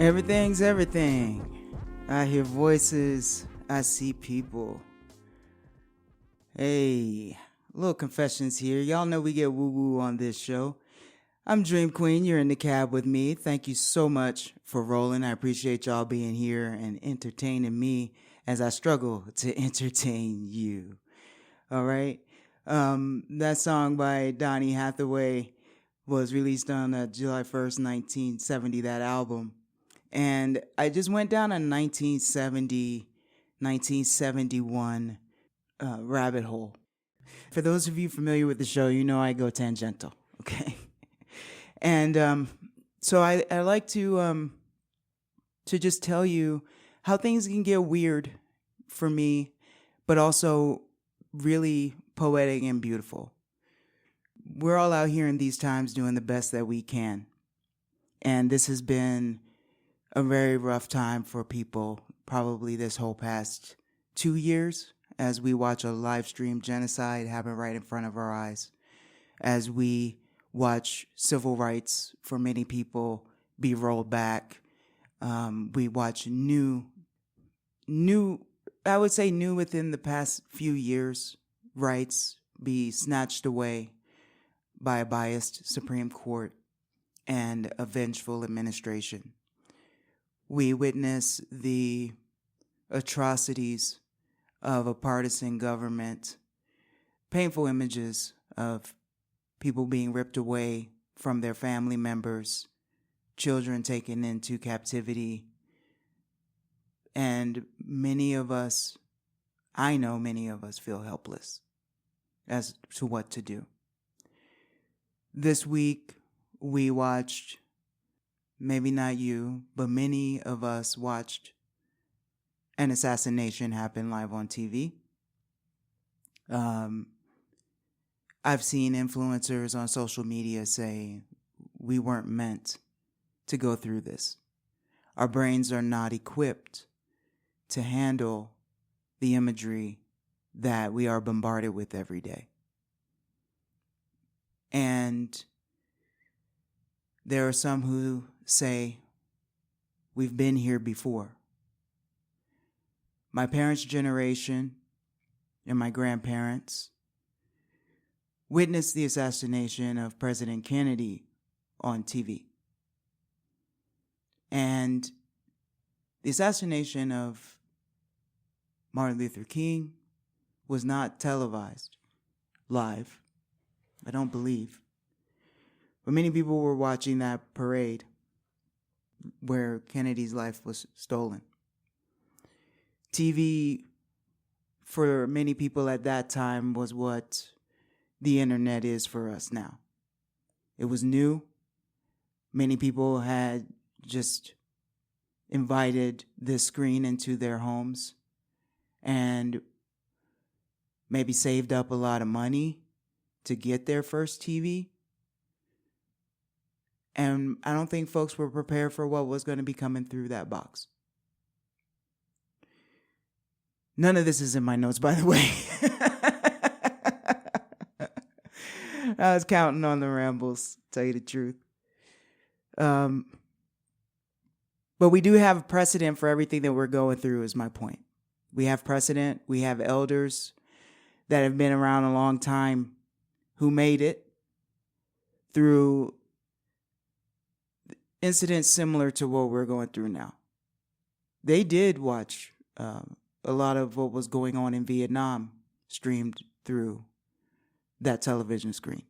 Everything's everything. I hear voices, I see people. Hey, little confessions here. Y'all know we get woo-woo on this show. I'm Dream Queen. You're in the cab with me. Thank you so much for rolling. I appreciate y'all being here and entertaining me as I struggle to entertain you. All right? That song by Donny Hathaway was released on July 1st, 1970, that album. And I just went down a 1970, 1971 rabbit hole. For those of you familiar with the show, you know I go tangential, okay? And so I like to just tell you how things can get weird for me, but also really poetic and beautiful. We're all out here in these times doing the best that we can. And this has been a very rough time for people, probably this whole past 2 years, as we watch a live stream genocide happen right in front of our eyes, as we watch civil rights for many people be rolled back. We watch new, I would say new within the past few years, rights be snatched away by a biased Supreme Court and a vengeful administration. We witness the atrocities of a partisan government, painful images of people being ripped away from their family members, children taken into captivity, and many of us, I know many of us, feel helpless as to what to do. This week, we watched, maybe not you, but many of us watched an assassination happen live on TV. I've seen influencers on social media say, we weren't meant to go through this. Our brains are not equipped to handle the imagery that we are bombarded with every day. And there are some who say, we've been here before. My parents' generation and my grandparents witnessed the assassination of President Kennedy on TV. And the assassination of Martin Luther King was not televised live, I don't believe. But many people were watching that parade where Kennedy's life was stolen. TV, for many people at that time, was what the internet is for us now. It was new. Many people had just invited this screen into their homes and maybe saved up a lot of money to get their first TV. And I don't think folks were prepared for what was going to be coming through that box. None of this is in my notes, by the way. I was counting on the rambles, to tell you the truth. But we do have precedent for everything that we're going through, is my point. We have precedent. We have elders that have been around a long time who made it through incidents similar to what we're going through now. They did watch a lot of what was going on in Vietnam streamed through that television screen.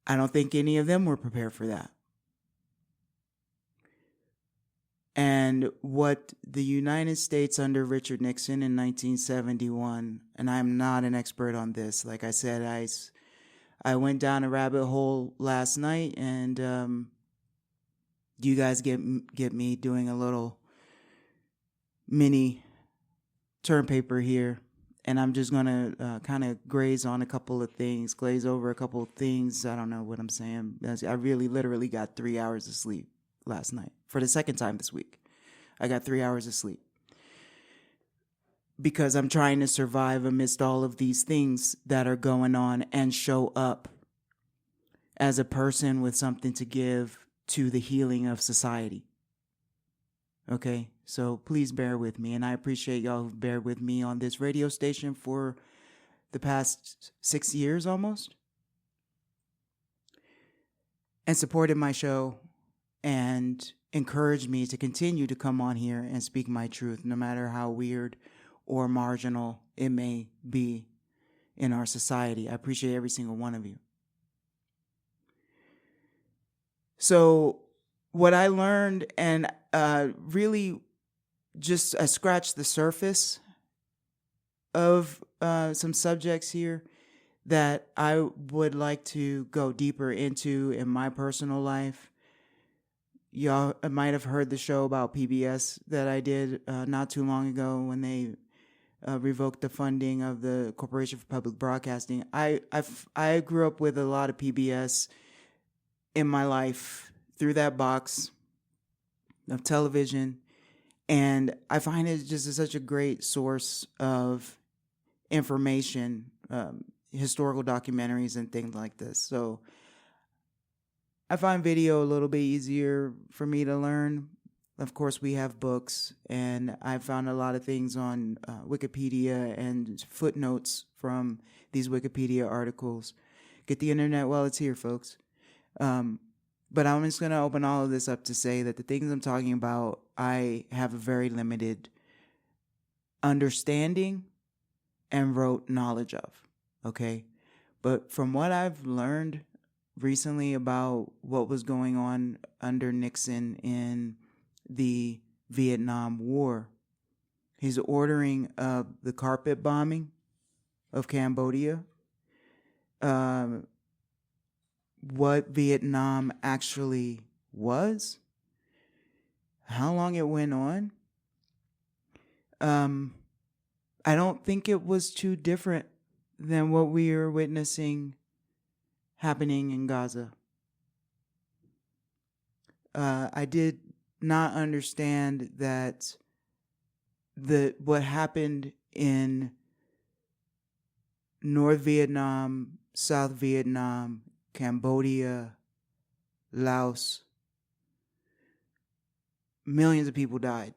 I don't think any of them were prepared for that. And what the United States under Richard Nixon in 1971, and I'm not an expert on this, like I said, I went down a rabbit hole last night, and you guys get me doing a little mini term paper here, and I'm just going to kind of glaze over a couple of things. I don't know what I'm saying. I really literally got 3 hours of sleep last night for the second time this week. I got 3 hours of sleep because I'm trying to survive amidst all of these things that are going on and show up as a person with something to give to the healing of society. Okay, so please bear with me, and I appreciate y'all who've bared with me on this radio station for the past 6 years almost, and supported my show and encouraged me to continue to come on here and speak my truth, no matter how weird or marginal it may be in our society. I appreciate every single one of you. So what I learned, and really just I scratched the surface of some subjects here that I would like to go deeper into in my personal life. Y'all might have heard the show about PBS that I did not too long ago when they revoked the funding of the Corporation for Public Broadcasting. I grew up with a lot of PBS in my life through that box of television, and I find it just such a great source of information, historical documentaries and things like this. So I find video a little bit easier for me to learn. Of course, we have books, and I found a lot of things on Wikipedia and footnotes from these Wikipedia articles. Get the internet while it's here, folks. But I'm just going to open all of this up to say that the things I'm talking about, I have a very limited understanding and rote knowledge of, okay? But from what I've learned recently about what was going on under Nixon in the Vietnam War, his ordering of the carpet bombing of Cambodia, what Vietnam actually was, how long it went on. I don't think it was too different than what we are witnessing happening in Gaza. I did not understand that what happened in North Vietnam, South Vietnam, Cambodia, Laos, millions of people died.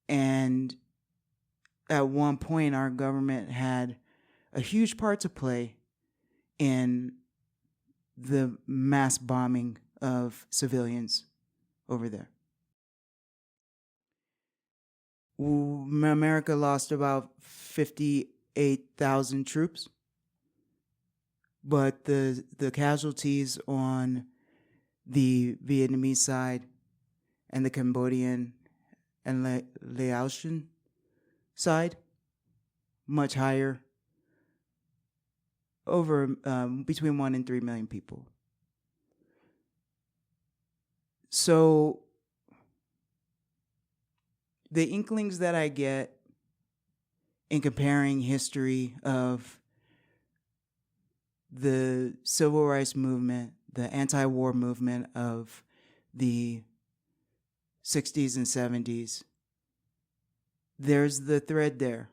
And at one point, our government had a huge part to play in the mass bombing of civilians over there. America lost about 58,000 troops, but the casualties on the Vietnamese side and the Cambodian and Laotian side, much higher, over between 1 and 3 million people. So the inklings that I get in comparing history of the civil rights movement, the anti-war movement of the 60s and 70s, there's the thread there.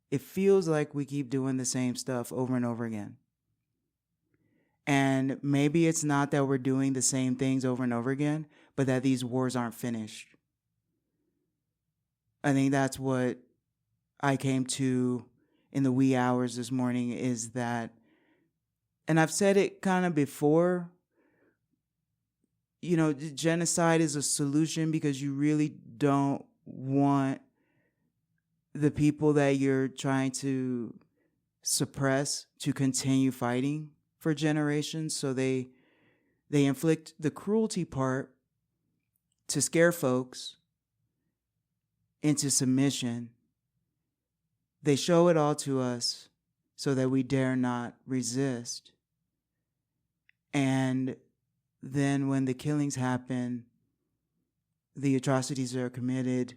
It feels like we keep doing the same stuff over and over again. And maybe it's not that we're doing the same things over and over again, but that these wars aren't finished. I think that's what I came to in the wee hours this morning, is that, and I've said it kind of before, you know, genocide is a solution because you really don't want the people that you're trying to suppress to continue fighting for generations. So they inflict the cruelty part to scare folks into submission. They show it all to us so that we dare not resist. And then when the killings happen, the atrocities are committed,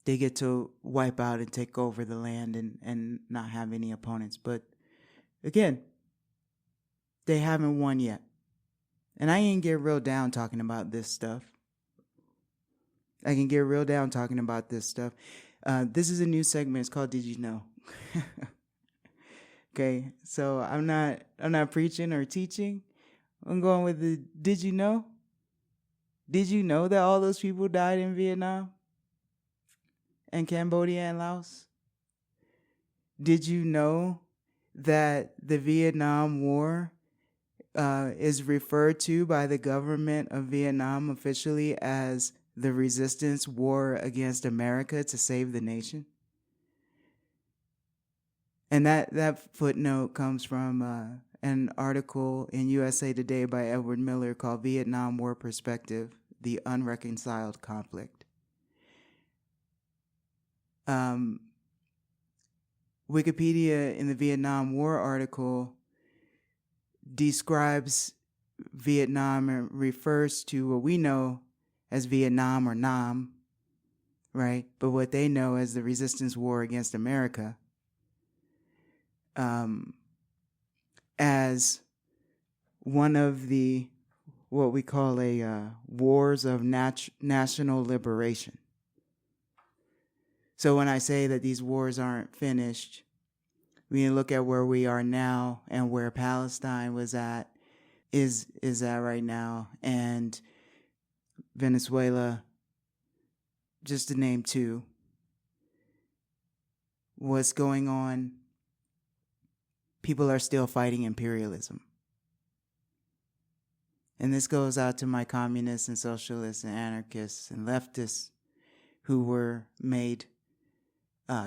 they get to wipe out and take over the land and not have any opponents. But again, they haven't won yet. And I ain't get real down talking about this stuff. I can get real down talking about this stuff. This is a new segment. It's called Did You Know? Okay, so I'm not preaching or teaching. I'm going with the Did You Know? Did you know that all those people died in Vietnam and Cambodia and Laos? Did you know that the Vietnam War is referred to by the government of Vietnam officially as the resistance war against America to save the nation? And that footnote comes from an article in USA Today by Edward Miller called Vietnam War Perspective, The Unreconciled Conflict. Wikipedia in the Vietnam War article describes Vietnam and refers to what we know as Vietnam or Nam, right? But what they know as the resistance war against America, as one of the, what we call wars of national liberation. So when I say that these wars aren't finished, we can look at where we are now and where Palestine is at right now, and Venezuela, just to name two. What's going on? People are still fighting imperialism. And this goes out to my communists and socialists and anarchists and leftists who were made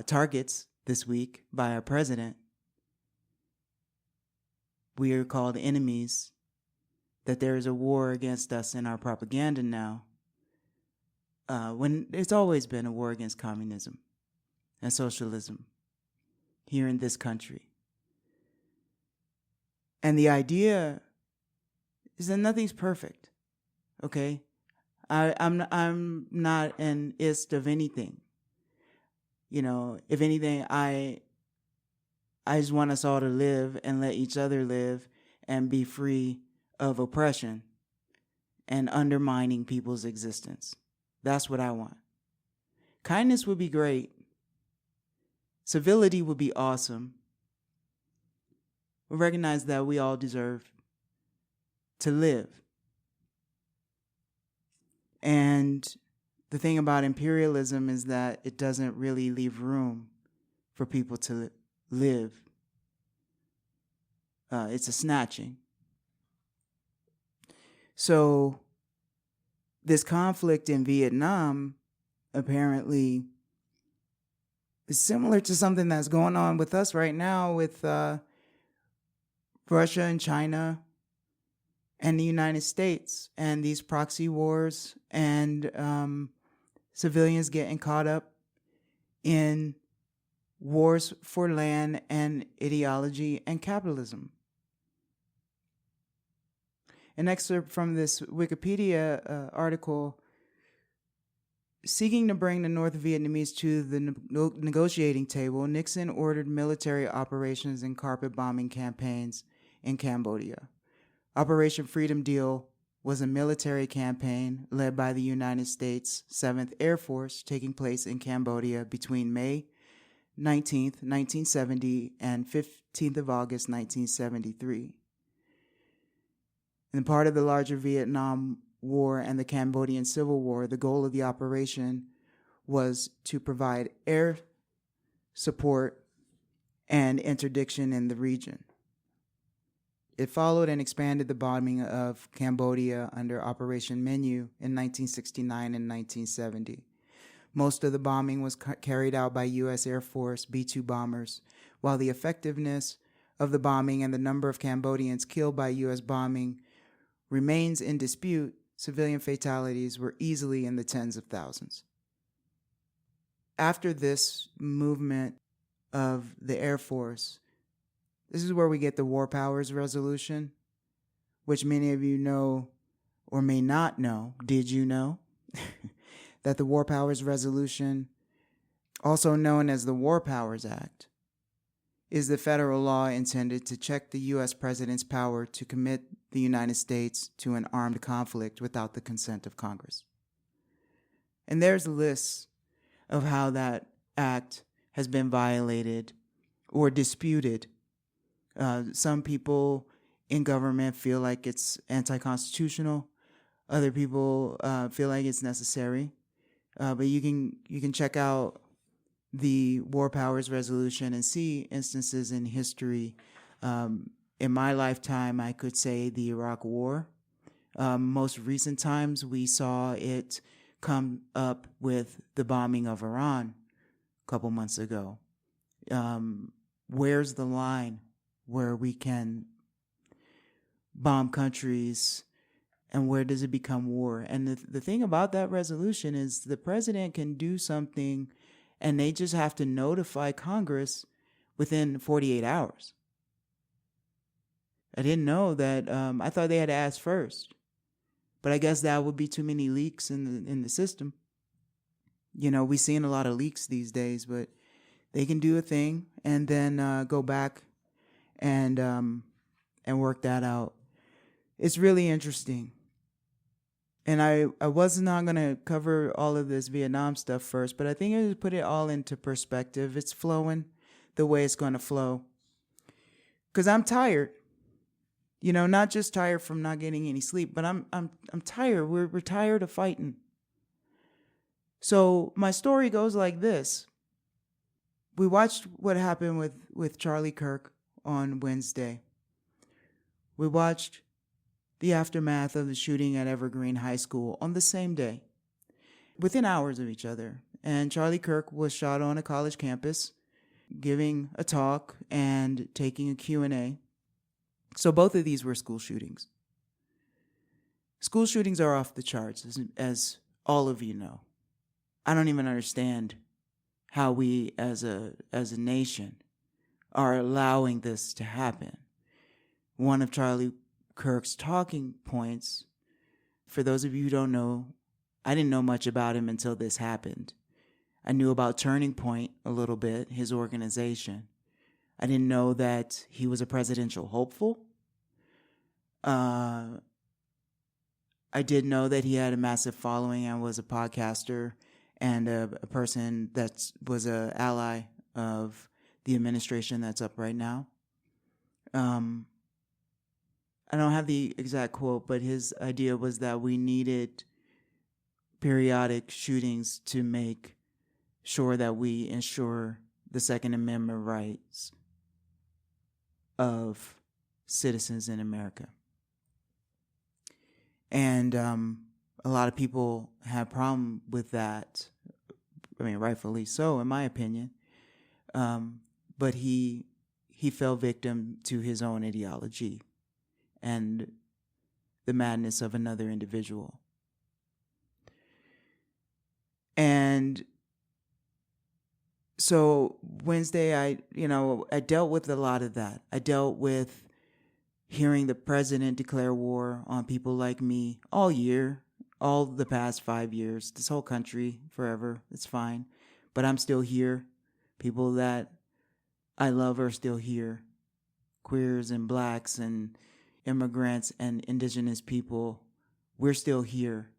targets this week by our president. We are called enemies, that there is a war against us in our propaganda now, when it's always been a war against communism and socialism here in this country. And the idea is that nothing's perfect, okay? I'm not an ist of anything. You know, if anything, I just want us all to live and let each other live and be free of oppression and undermining people's existence. That's what I want. Kindness would be great. Civility would be awesome. We recognize that we all deserve to live. And the thing about imperialism is that it doesn't really leave room for people to live. It's a snatching. So this conflict in Vietnam apparently is similar to something that's going on with us right now with Russia and China and the United States, and these proxy wars and civilians getting caught up in wars for land and ideology and capitalism. An excerpt from this Wikipedia article: seeking to bring the North Vietnamese to the negotiating table, Nixon ordered military operations and carpet bombing campaigns in Cambodia. Operation Freedom Deal was a military campaign led by the United States 7th Air Force taking place in Cambodia between May 19th, 1970 and 15th of August, 1973. In part of the larger Vietnam War and the Cambodian Civil War, the goal of the operation was to provide air support and interdiction in the region. It followed and expanded the bombing of Cambodia under Operation Menu in 1969 and 1970. Most of the bombing was carried out by U.S. Air Force B-2 bombers, while the effectiveness of the bombing and the number of Cambodians killed by U.S. bombing remains in dispute. Civilian fatalities were easily in the tens of thousands. After this movement of the Air Force, this is where we get the War Powers Resolution, which many of you know or may not know. Did you know that the War Powers Resolution, also known as the War Powers Act, is the federal law intended to check the U.S. president's power to commit the United States to an armed conflict without the consent of Congress? And there's a list of how that act has been violated or disputed. Some people in government feel like it's anti-constitutional. Other people feel like it's necessary. But you can check out the War Powers Resolution and see instances in history. In my lifetime, I could say the Iraq War. Most recent times, we saw it come up with the bombing of Iran a couple months ago. Where's the line where we can bomb countries, and where does it become war? And the thing about that resolution is the president can do something, and they just have to notify Congress within 48 hours. I didn't know that. I thought they had to ask first. But I guess that would be too many leaks in the system. You know, we're seeing a lot of leaks these days, but they can do a thing and then go back and work that out. It's really interesting. And I was not going to cover all of this Vietnam stuff first, but I think I just put it all into perspective. It's flowing the way it's going to flow. Because I'm tired. You know, not just tired from not getting any sleep, but I'm tired. We're tired of fighting. So my story goes like this. We watched what happened with Charlie Kirk on Wednesday. We watched the aftermath of the shooting at Evergreen High School on the same day, within hours of each other. And Charlie Kirk was shot on a college campus, giving a talk and taking a Q&A. So both of these were school shootings. School shootings are off the charts, as all of you know. I don't even understand how we as a nation are allowing this to happen. One of Charlie Kirk's talking points, for those of you who don't know, I didn't know much about him until this happened. I knew about Turning Point a little bit, his organization. I didn't know that he was a presidential hopeful. I did know that he had a massive following and was a podcaster and a person that was an ally of the administration that's up right now. I don't have the exact quote, but his idea was that we needed periodic shootings to make sure that we ensure the Second Amendment rights of citizens in America. And a lot of people have problem with that. I mean, rightfully so, in my opinion. But he fell victim to his own ideology and the madness of another individual. And so Wednesday, I dealt with a lot of that. I dealt with hearing the president declare war on people like me all year, all the past 5 years, this whole country, forever. It's fine. But I'm still here. People that I love are still here. Queers and blacks and immigrants and indigenous people, we're still here.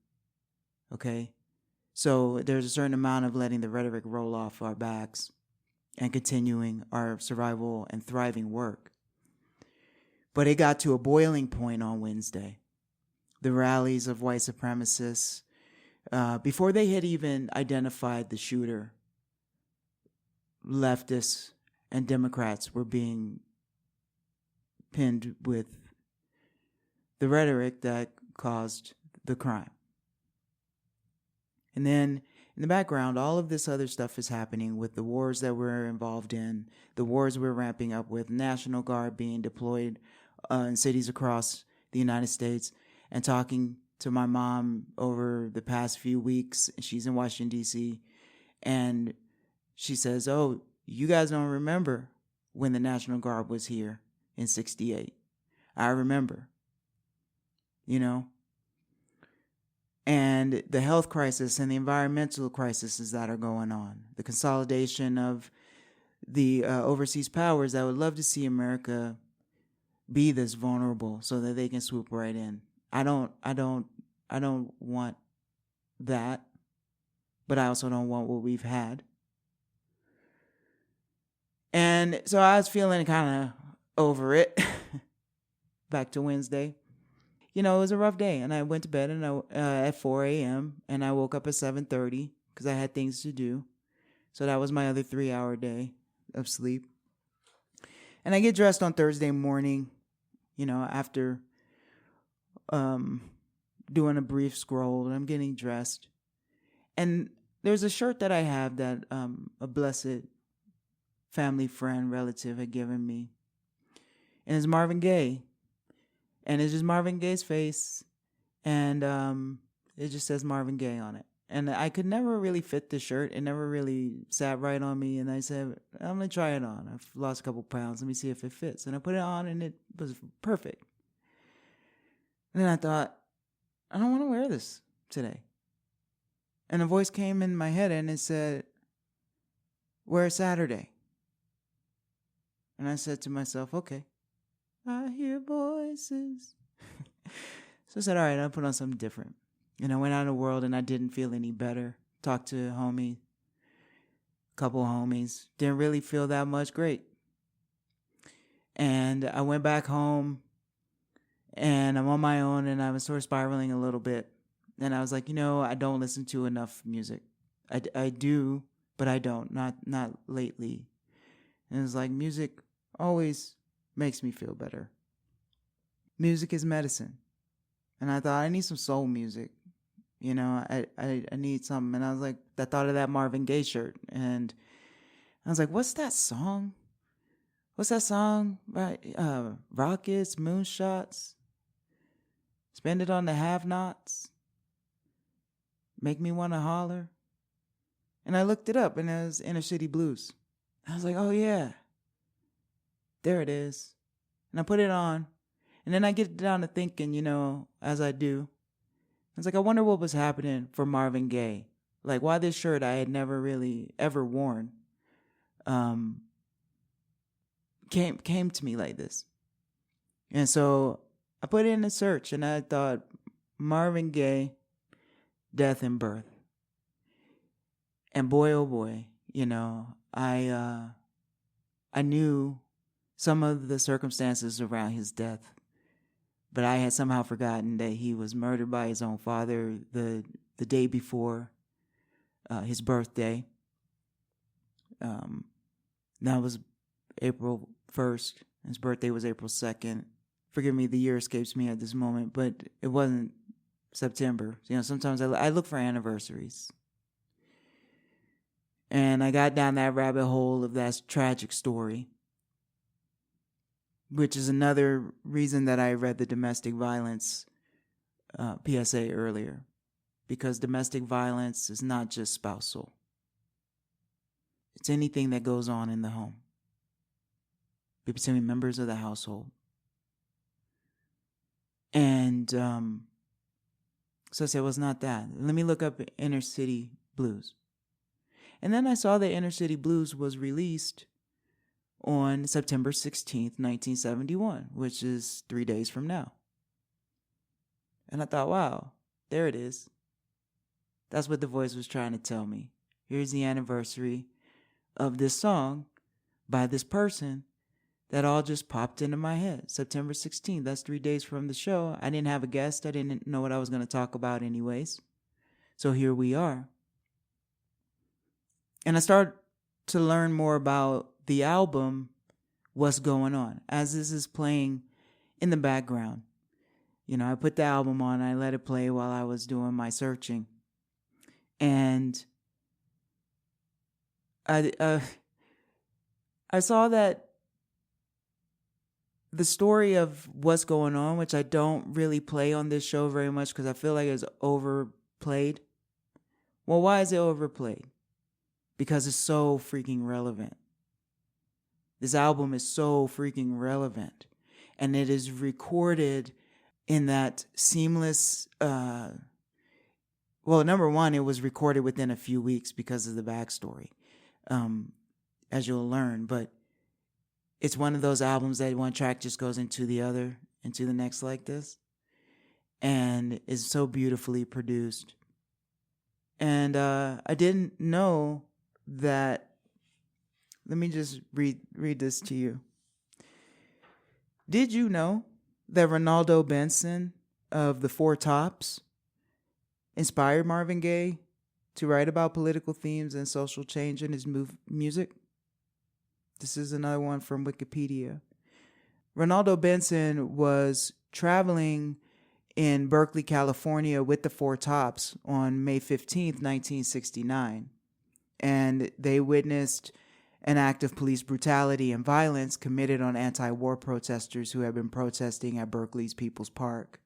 Okay? So there's a certain amount of letting the rhetoric roll off our backs and continuing our survival and thriving work. But it got to a boiling point on Wednesday. The rallies of white supremacists, before they had even identified the shooter, leftists and Democrats were being pinned with the rhetoric that caused the crime. And then in the background, all of this other stuff is happening with the wars that we're involved in, the wars we're ramping up with, National Guard being deployed in cities across the United States, and talking to my mom over the past few weeks. She's in Washington, D.C., and she says, "Oh, you guys don't remember when the National Guard was here in 68. I remember, you know." And the health crisis and the environmental crises that are going on, the consolidation of the overseas powers that would love to see America be this vulnerable so that they can swoop right in. I don't want that, but I also don't want what we've had. And so I was feeling kind of over it. Back to Wednesday. it was a rough day. And I went to bed at 4 a.m. and I woke up at 7:30 because I had things to do. So that was my other 3-hour day of sleep. And I get dressed on Thursday morning, after doing a brief scroll. I'm getting dressed. And there's a shirt that I have that a blessed family friend, relative had given me. And it's Marvin Gaye. And it's just Marvin Gaye's face. And it just says Marvin Gaye on it. And I could never really fit the shirt. It never really sat right on me. And I said, I'm going to try it on. I've lost a couple pounds. Let me see if it fits. And I put it on and it was perfect. And then I thought, I don't want to wear this today. And a voice came in my head and it said, wear it Saturday. And I said to myself, okay, I hear voices. So I said, all right, I'll put on something different. And I went out in the world and I didn't feel any better. Talked to a couple homies. Didn't really feel that much great. And I went back home and I'm on my own and I was sort of spiraling a little bit. And I was like, I don't listen to enough music. I do, but I don't. Not lately. And it's like music always makes me feel better. Music is medicine. And I thought I need some soul music. I need something. And I thought of that Marvin Gaye shirt. And I was like, what's that song? What's that song? Right? Rockets, moonshots. Spend it on the have-nots. Make me want to holler. And I looked it up and it was Inner City Blues. I was like, oh yeah. There it is. And I put it on. And then I get down to thinking, as I do. I was like, I wonder what was happening for Marvin Gaye. Like, why this shirt I had never really ever worn came to me like this. And so I put it in a search and I thought, Marvin Gaye, death and birth. And boy, oh boy, I knew some of the circumstances around his death. But I had somehow forgotten that he was murdered by his own father the day before his birthday. That was April 1st. His birthday was April 2nd. Forgive me, the year escapes me at this moment, but it wasn't September. Sometimes I look for anniversaries. And I got down that rabbit hole of that tragic story, which is another reason that I read the domestic violence PSA earlier, because domestic violence is not just spousal. It's anything that goes on in the home between members of the household. And so I said, well, it's not that. Let me look up Inner City Blues. And then I saw that Inner City Blues was released on September 16th, 1971, which is 3 days from now. And I thought, wow, there it is. That's what the voice was trying to tell me. Here's the anniversary of this song by this person that all just popped into my head. September 16th, that's 3 days from the show. I didn't have a guest. I didn't know what I was going to talk about anyways. So here we are. And I started to learn more about the album, What's Going On, as this is playing in the background. I put the album on, I let it play while I was doing my searching. And I saw that the story of What's Going On, which I don't really play on this show very much because I feel like it's overplayed. Well, why is it overplayed? Because it's so freaking relevant. This album is so freaking relevant. And it is recorded in that seamless... well, number one, it was recorded within a few weeks because of the backstory, as you'll learn. But it's one of those albums that one track just goes into the other, into the next like this. And is so beautifully produced. And I didn't know that... Let me just read this to you. Did you know that Ronaldo Benson of the Four Tops inspired Marvin Gaye to write about political themes and social change in his music? This is another one from Wikipedia. Ronaldo Benson was traveling in Berkeley, California with the Four Tops on May 15th, 1969. And they witnessed an act of police brutality and violence committed on anti-war protesters who had been protesting at Berkeley's People's Park.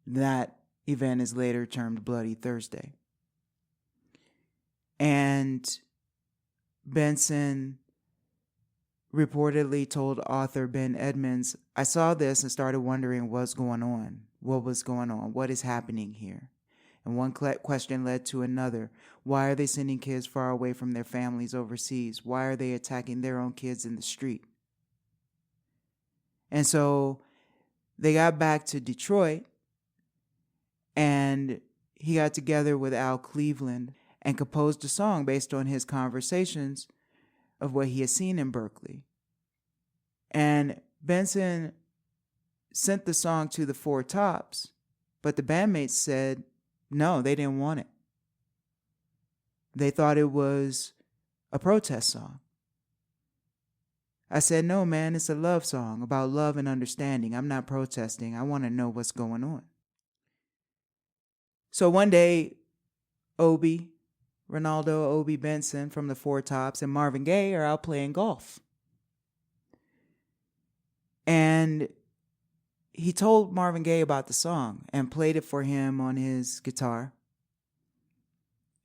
That event is later termed Bloody Thursday. And Benson reportedly told author Ben Edmonds, "I saw this and started wondering what's going on. What was going on? What is happening here?" And one question led to another. Why are they sending kids far away from their families overseas? Why are they attacking their own kids in the street? And so they got back to Detroit, and he got together with Al Cleveland and composed a song based on his conversations of what he had seen in Berkeley. And Benson sent the song to the Four Tops, but the bandmates said no, they didn't want it. They thought it was a protest song. I said, "No, man, it's a love song about love and understanding. I'm not protesting. I want to know what's going on." So one day, Ronaldo Obi Benson from the Four Tops and Marvin Gaye are out playing golf. And he told Marvin Gaye about the song and played it for him on his guitar.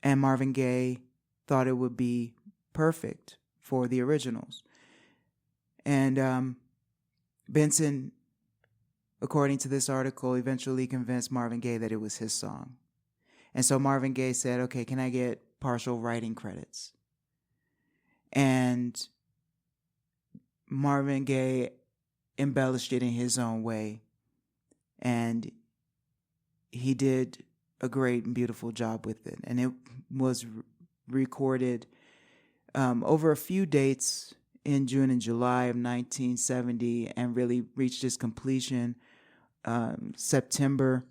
And Marvin Gaye thought it would be perfect for the originals. And Benson, according to this article, eventually convinced Marvin Gaye that it was his song. And so Marvin Gaye said, "Okay, can I get partial writing credits?" And Marvin Gaye embellished it in his own way. And he did a great and beautiful job with it. And it was recorded over a few dates in June and July of 1970 and really reached its completion September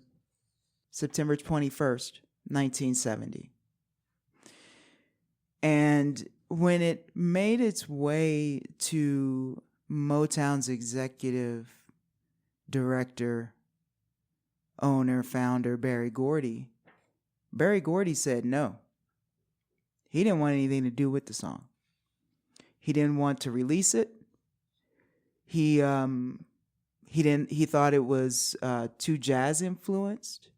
21st, 1970. And when it made its way to Motown's executive director, owner, founder, Berry Gordy said no. He didn't want anything to do with the song. He didn't want to release it. He thought it was too jazz influenced.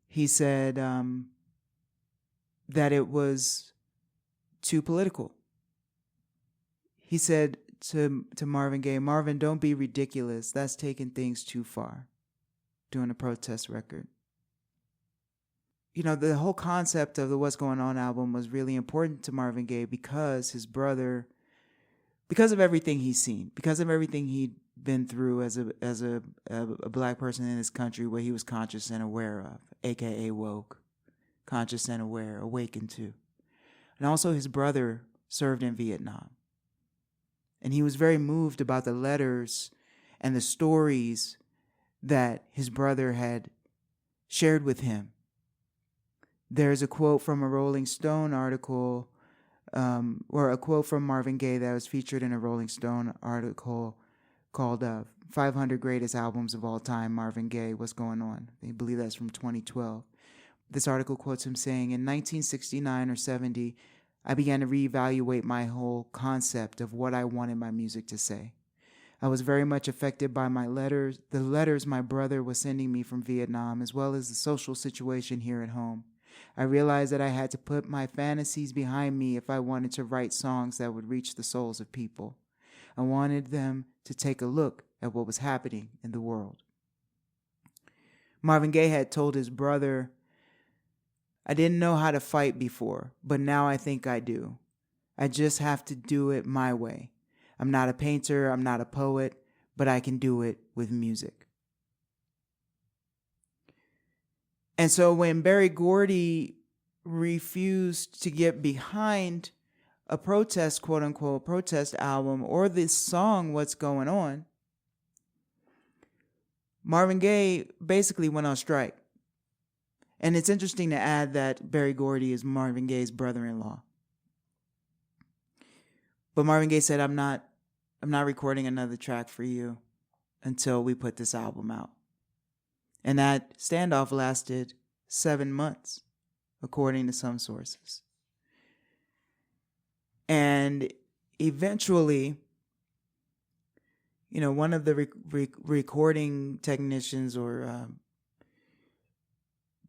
He said that it was too political. He said to Marvin Gaye, "Marvin, don't be ridiculous. That's taking things too far," doing a protest record. You know, the whole concept of the What's Going On album was really important to Marvin Gaye because his brother, because of everything he's seen, because of everything he'd been through as a black person in this country, what he was conscious and aware of, aka woke, conscious and aware, awakened to. And also his brother served in Vietnam. And he was very moved about the letters and the stories that his brother had shared with him. There's a quote from a Rolling Stone article, or a quote from Marvin Gaye that was featured in a Rolling Stone article called 500 Greatest Albums of All Time, Marvin Gaye, What's Going On? I believe that's from 2012. This article quotes him saying, "In 1969 or 70, I began to reevaluate my whole concept of what I wanted my music to say. I was very much affected by the letters my brother was sending me from Vietnam, as well as the social situation here at home. I realized that I had to put my fantasies behind me if I wanted to write songs that would reach the souls of people. I wanted them to take a look at what was happening in the world." Marvin Gaye had told his brother, "I didn't know how to fight before, but now I think I do. I just have to do it my way. I'm not a painter, I'm not a poet, but I can do it with music." And so when Berry Gordy refused to get behind a protest, quote unquote, protest album or this song, What's Going On, Marvin Gaye basically went on strike. And it's interesting to add that Berry Gordy is Marvin Gaye's brother-in-law. But Marvin Gaye said, I'm not recording another track for you until we put this album out. And that standoff lasted 7 months, according to some sources. And eventually, one of the recording technicians or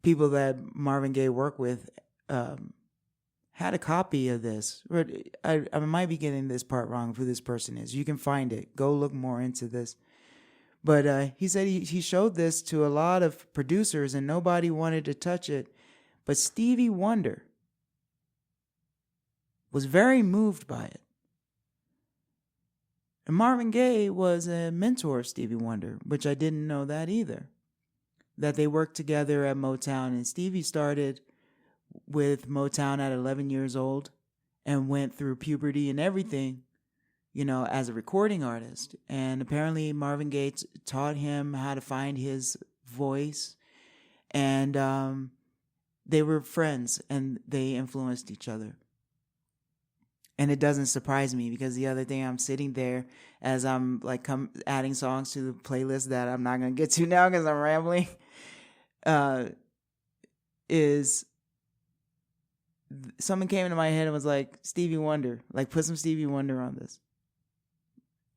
people that Marvin Gaye worked with had a copy of this. I might be getting this part wrong, who this person is. You can find it. Go look more into this. But he said he showed this to a lot of producers and nobody wanted to touch it. But Stevie Wonder was very moved by it. And Marvin Gaye was a mentor of Stevie Wonder, which I didn't know that either. That they worked together at Motown, and Stevie started with Motown at 11 years old and went through puberty and everything, as a recording artist. And apparently Marvin Gaye taught him how to find his voice, and they were friends and they influenced each other. And it doesn't surprise me because the other thing, I'm sitting there as I'm adding songs to the playlist that I'm not going to get to now because I'm rambling, is someone came into my head and was like, Stevie Wonder, put some Stevie Wonder on this.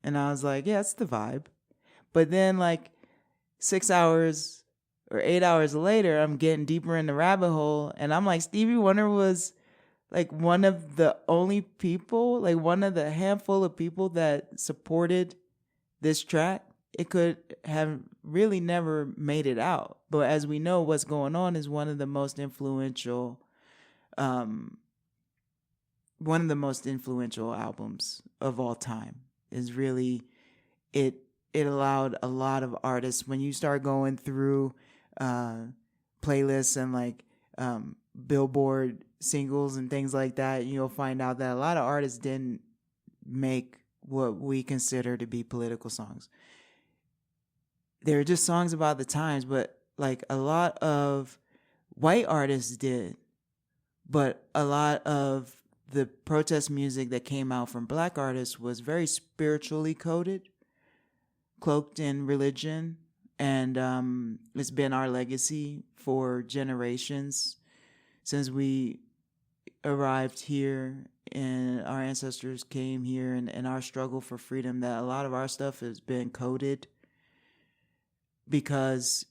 And I was like, yeah, that's the vibe. But then 6 hours or 8 hours later, I'm getting deeper in the rabbit hole. And I'm like, Stevie Wonder was one of the only people, one of the handful of people that supported this track. It could have really never made it out. But as we know, what's going on is one of the most influential albums of all time. Is really, it allowed a lot of artists, when you start going through playlists and Billboard singles and things like that, you'll find out that a lot of artists didn't make what we consider to be political songs. They're just songs about the times, but a lot of white artists did. But a lot of the protest music that came out from black artists was very spiritually coded, cloaked in religion, and it's been our legacy for generations since we arrived here and our ancestors came here, and our struggle for freedom, that a lot of our stuff has been coded because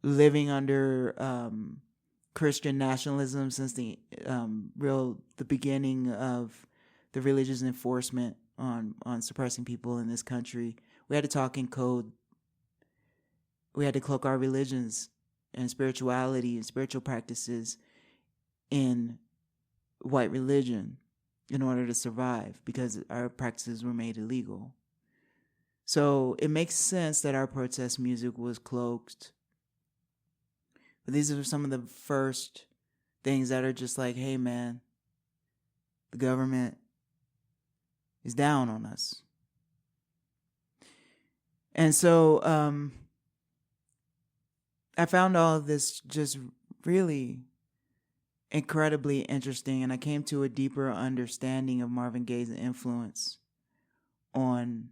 living under Christian nationalism since the beginning of the religious enforcement on suppressing people in this country, we had to talk in code. We had to cloak our religions and spirituality and spiritual practices in white religion in order to survive, because our practices were made illegal. So it makes sense that our protest music was cloaked. But these are some of the first things that are just hey man, the government is down on us. And so I found all of this just really incredibly interesting, and I came to a deeper understanding of Marvin Gaye's influence on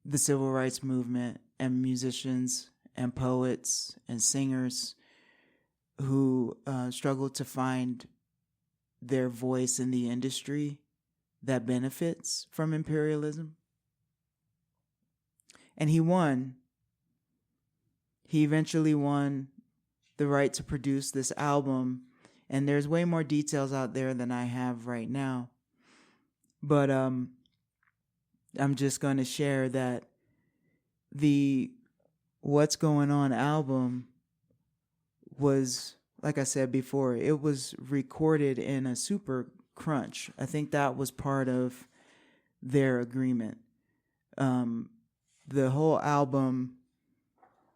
the civil rights movement and musicians and poets and singers who struggled to find their voice in the industry that benefits from imperialism. And he won. He eventually won the right to produce this album, and there's way more details out there than I have right now. But I'm just going to share that the What's Going On album was, like I said before, it was recorded in a super crunch. I think that was part of their agreement. The whole album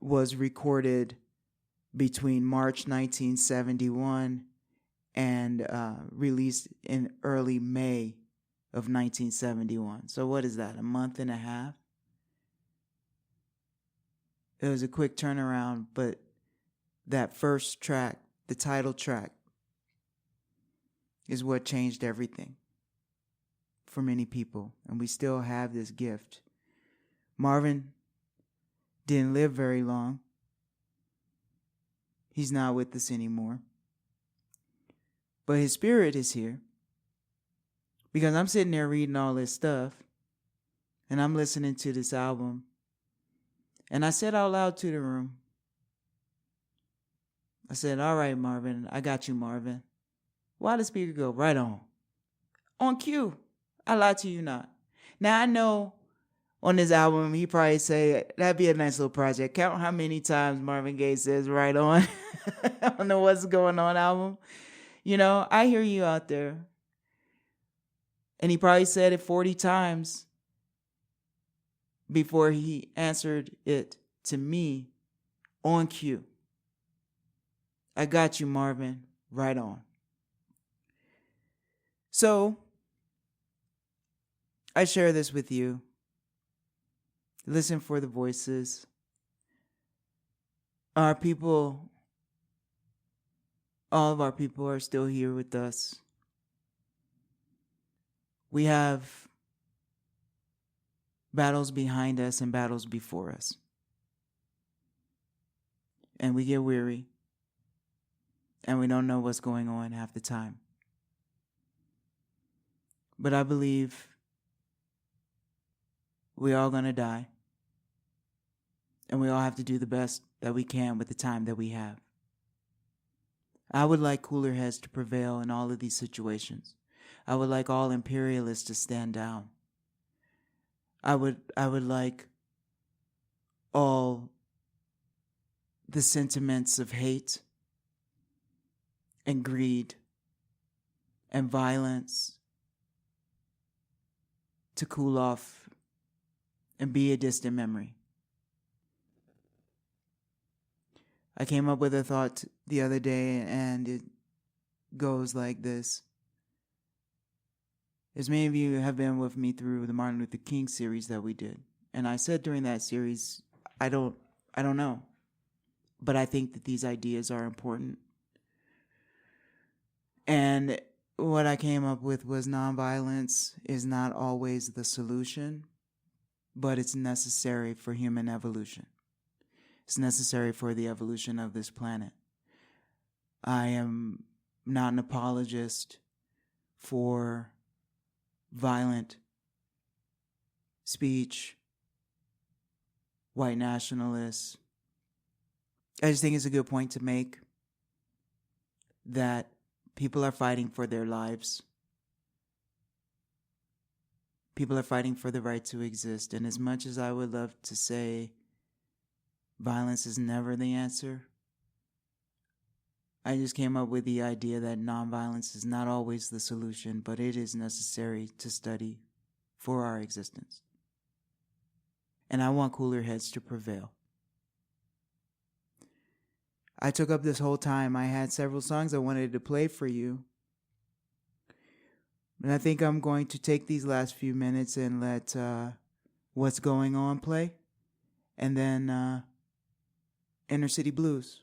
was recorded between March 1971 and released in early May of 1971. So what is that, a month and a half? It was a quick turnaround, but that first track, the title track, is what changed everything for many people. And we still have this gift. Marvin didn't live very long. He's not with us anymore. But his spirit is here. Because I'm sitting there reading all this stuff, and I'm listening to this album, and I said out loud to the room, I said, all right, Marvin, I got you, Marvin. Why the speaker go? Right on. On cue. I lied to you not. Now, I know on this album, he probably say, that'd be a nice little project. Count how many times Marvin Gaye says right on on the What's Going On album. You know, I hear you out there. And he probably said it 40 times before he answered it to me on cue. I got you, Marvin. Right on. So, I share this with you. Listen for the voices. Our people, all of our people are still here with us. We have battles behind us and battles before us. And we get weary. And we don't know what's going on half the time. But I believe we're all going to die. And we all have to do the best that we can with the time that we have. I would like cooler heads to prevail in all of these situations. I would like all imperialists to stand down. I would like all the sentiments of hate and greed and violence to cool off and be a distant memory. I came up with a thought the other day, and it goes like this. As many of you have been with me through the Martin Luther King series that we did, and I said during that series, I don't know, but I think that these ideas are important. And what I came up with was nonviolence is not always the solution, but it's necessary for human evolution. It's necessary for the evolution of this planet. I am not an apologist for violent speech, white nationalists. I just think it's a good point to make that people are fighting for their lives. People are fighting for the right to exist. And as much as I would love to say violence is never the answer, I just came up with the idea that nonviolence is not always the solution, but it is necessary to study for our existence. And I want cooler heads to prevail. I took up this whole time. I had several songs I wanted to play for you. And I think I'm going to take these last few minutes and let What's Going On play. And then Inner City Blues.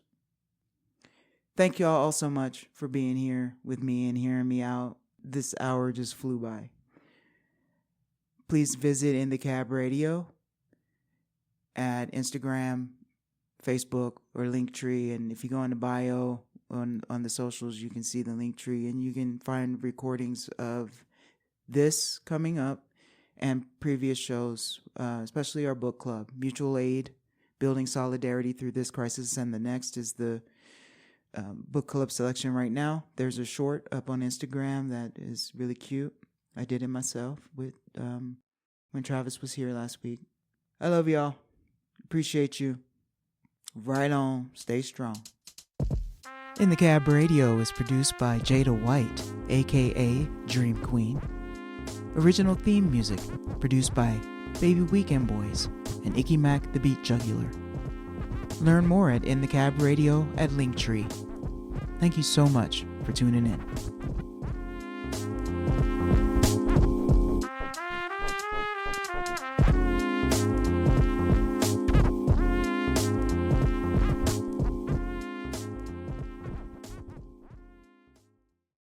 Thank y'all all so much for being here with me and hearing me out. This hour just flew by. Please visit In the Cab Radio at Instagram, Facebook, or Linktree. And if you go on the bio on the socials, you can see the Linktree, and you can find recordings of this coming up and previous shows, especially our book club, Mutual Aid, Building Solidarity Through This Crisis and the Next is the book club selection right now. There's a short up on Instagram that is really cute. I did it myself with when Travis was here last week. I love y'all. Appreciate you. Right on. Stay strong. In the Cab Radio is produced by Jada White, aka Dream Queen. Original theme music produced by Baby Weekend Boys and Icky Mac the Beat Jugular. Learn more at In the Cab Radio at Linktree. Thank you so much for tuning in.